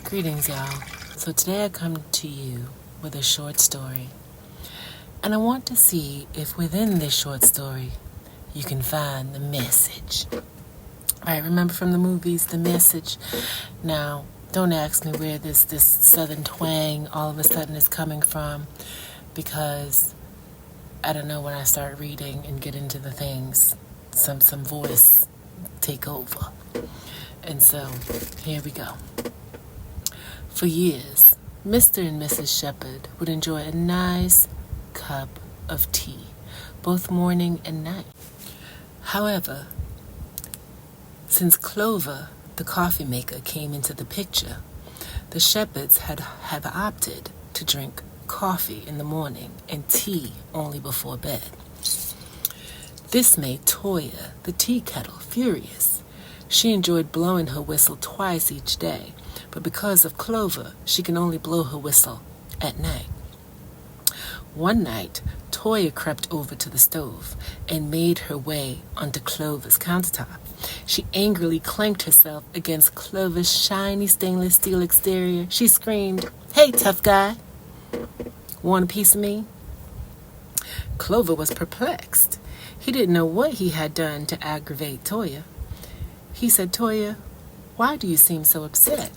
Greetings, y'all. So today I come to you with a short story. And I want to see if within this short story you can find the message. Right, remember from the movies, the message? Now, don't ask me where this southern twang all of a sudden is coming from, because I don't know, when I start reading and get into the things, some voice take over. And so, here we go. For years, Mr. and Mrs. Shepherd would enjoy a nice cup of tea, both morning and night. However, since Clover, the coffee maker, came into the picture, the Shepherds have opted to drink coffee in the morning and tea only before bed. This made Toya, the tea kettle, furious. She enjoyed blowing her whistle twice each day, but because of Clover, she can only blow her whistle at night. One night, Toya crept over to the stove and made her way onto Clover's countertop. She angrily clanked herself against Clover's shiny stainless steel exterior. She screamed, "Hey, tough guy, want a piece of me?" Clover was perplexed. He didn't know what he had done to aggravate Toya. He said, "Toya, why do you seem so upset?"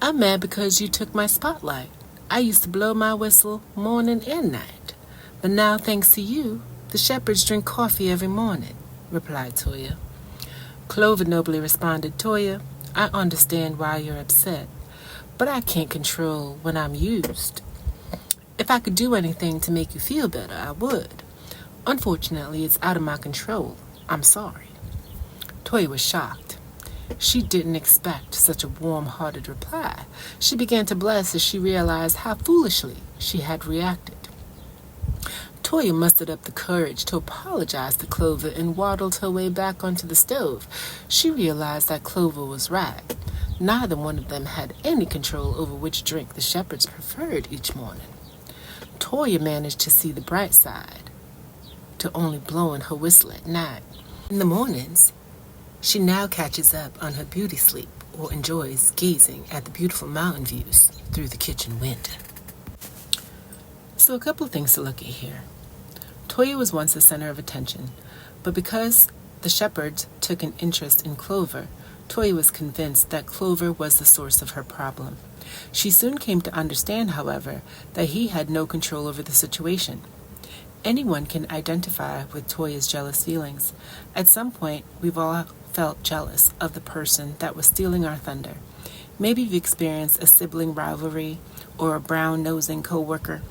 "I'm mad because you took my spotlight. I used to blow my whistle morning and night. But now, thanks to you, the Shepherds drink coffee every morning," replied Toya. Clover nobly responded, "Toya, I understand why you're upset, but I can't control when I'm used. If I could do anything to make you feel better, I would. Unfortunately, it's out of my control. I'm sorry." Toya was shocked. She didn't expect such a warm-hearted reply. She began to blush as she realized how foolishly she had reacted. Toya mustered up the courage to apologize to Clover and waddled her way back onto the stove. She realized that Clover was right. Neither one of them had any control over which drink the Shepherds preferred each morning. Toya managed to see the bright side to only blowing her whistle at night. In the mornings, she now catches up on her beauty sleep or enjoys gazing at the beautiful mountain views through the kitchen window. So a couple of things to look at here. Toya was once the center of attention, but because the Shepherds took an interest in Clover, Toya was convinced that Clover was the source of her problem. She soon came to understand, however, that he had no control over the situation. Anyone can identify with Toya's jealous feelings. At some point, we've all felt jealous of the person that was stealing our thunder. Maybe you've experienced a sibling rivalry or a brown-nosing co-worker.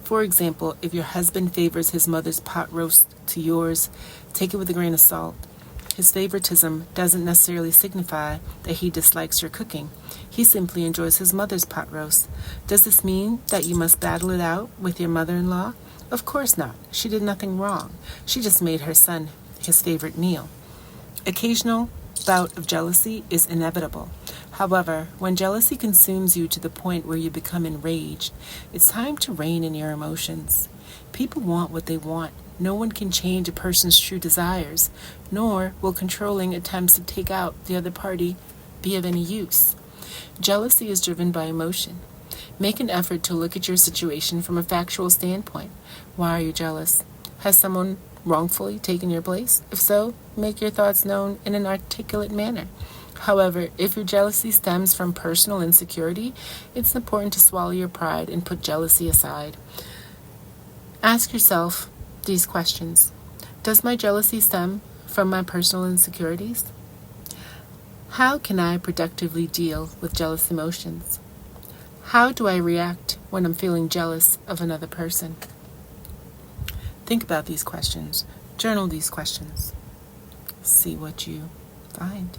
For example, if your husband favors his mother's pot roast to yours, take it with a grain of salt. His favoritism doesn't necessarily signify that he dislikes your cooking. He simply enjoys his mother's pot roast. Does this mean that you must battle it out with your mother-in-law? Of course not. She did nothing wrong. She just made her son his favorite meal. Occasional bout of jealousy is inevitable. However, when jealousy consumes you to the point where you become enraged, it's time to rein in your emotions. People want what they want. No one can change a person's true desires, nor will controlling attempts to take out the other party be of any use. Jealousy is driven by emotion. Make an effort to look at your situation from a factual standpoint. Why are you jealous? Has someone wrongfully taken your place? If so, make your thoughts known in an articulate manner. However, if your jealousy stems from personal insecurity, it's important to swallow your pride and put jealousy aside. Ask yourself these questions. Does my jealousy stem from my personal insecurities? How can I productively deal with jealous emotions? How do I react when I'm feeling jealous of another person? Think about these questions. Journal these questions. See what you find.